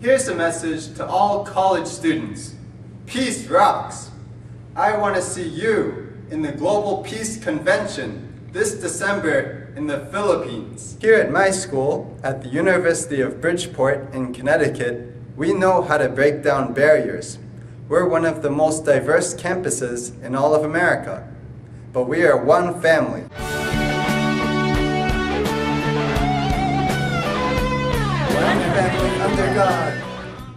Here's a message to all college students. Peace rocks! I want to see you in the Global Peace Convention this December in the Philippines. Here at my school, at the University of Bridgeport in Connecticut, we know how to break down barriers. We're one of the most diverse campuses in all of America, but we are one family. One family under God.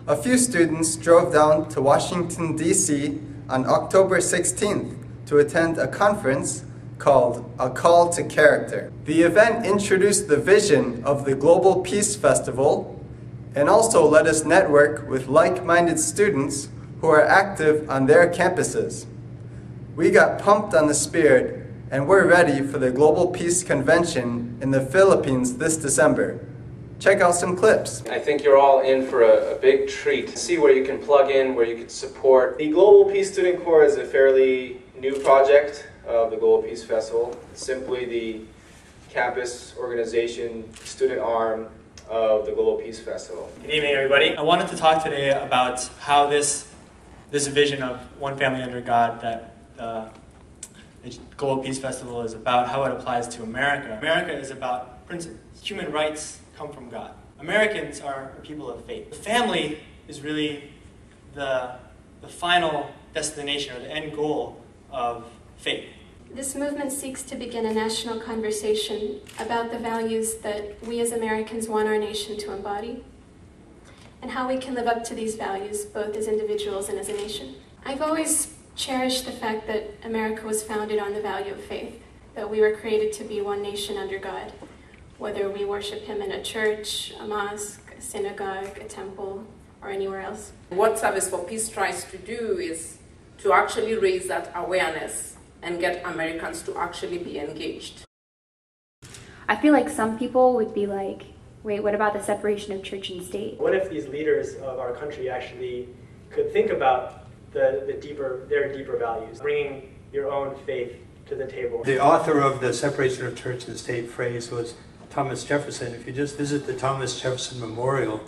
A few students drove down to Washington D.C. on October 16th to attend a conference called A Call to Character. The event introduced the vision of the Global Peace Festival and also let us network with like-minded students who are active on their campuses. We got pumped on the spirit and we're ready for the Global Peace Convention in the Philippines this December. Check out some clips. I think you're all in for a big treat. See where you can plug in, where you can support. The Global Peace Student Corps is a fairly new project of the Global Peace Festival. It's simply the campus organization, student arm of the Global Peace Festival. Good evening, everybody. I wanted to talk today about how this vision of one family under God that the Global Peace Festival is about, how it applies to America. America is about principles. Human rights come from God. Americans are a people of faith. The family is really the final destination or the end goal of faith. This movement seeks to begin a national conversation about the values that we as Americans want our nation to embody, and how we can live up to these values, both as individuals and as a nation. I've always cherished the fact that America was founded on the value of faith, that we were created to be one nation under God, whether we worship Him in a church, a mosque, a synagogue, a temple, or anywhere else. What Service for Peace tries to do is to actually raise that awareness and get Americans to actually be engaged. I feel like some people would be like, wait, what about the separation of church and state? What if these leaders of our country actually could think about their deeper values, bringing your own faith to the table? The author of the separation of church and state phrase was Thomas Jefferson. If you just visit the Thomas Jefferson Memorial,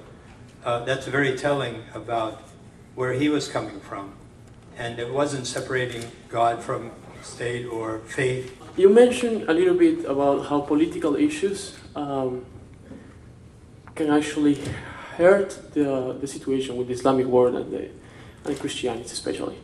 that's very telling about where he was coming from. And it wasn't separating God from state or faith. You mentioned a little bit about how political issues can actually hurt the situation with the Islamic world and Christianity especially.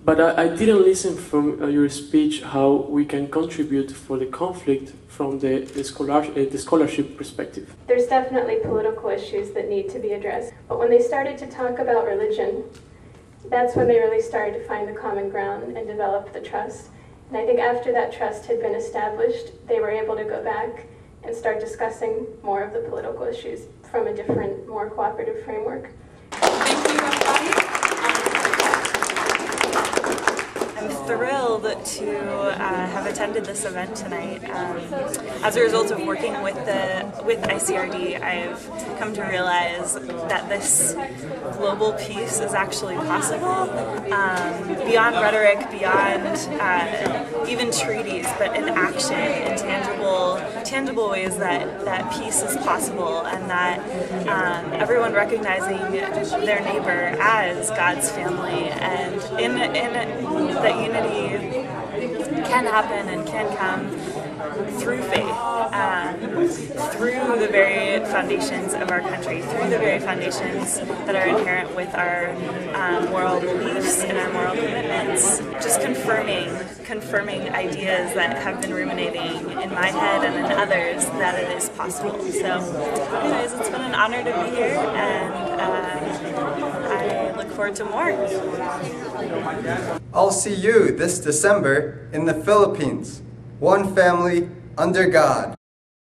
But I didn't listen from your speech how we can contribute for the conflict from the scholarship perspective. There's definitely political issues that need to be addressed, but when they started to talk about religion, that's when they really started to find the common ground and develop the trust. And I think after that trust had been established, they were able to go back and start discussing more of the political issues from a different, more cooperative framework. Thank you, everybody. I'm thrilled to have attended this event tonight. As a result of working with ICRD, I've come to realize that this global peace is actually possible, beyond rhetoric, beyond even treaties, but in action, in tangible ways that peace is possible, and that everyone recognizing their neighbor as God's family, and in that unity can happen and can come through faith, through the very foundations of our country, through the very foundations that are inherent with our moral beliefs and our moral commitments. Just confirming ideas that have been ruminating in my head and in others that it is possible. So anyways, it's been an honor to be here, and I look forward to more. I'll see you this December in the Philippines. One family under God.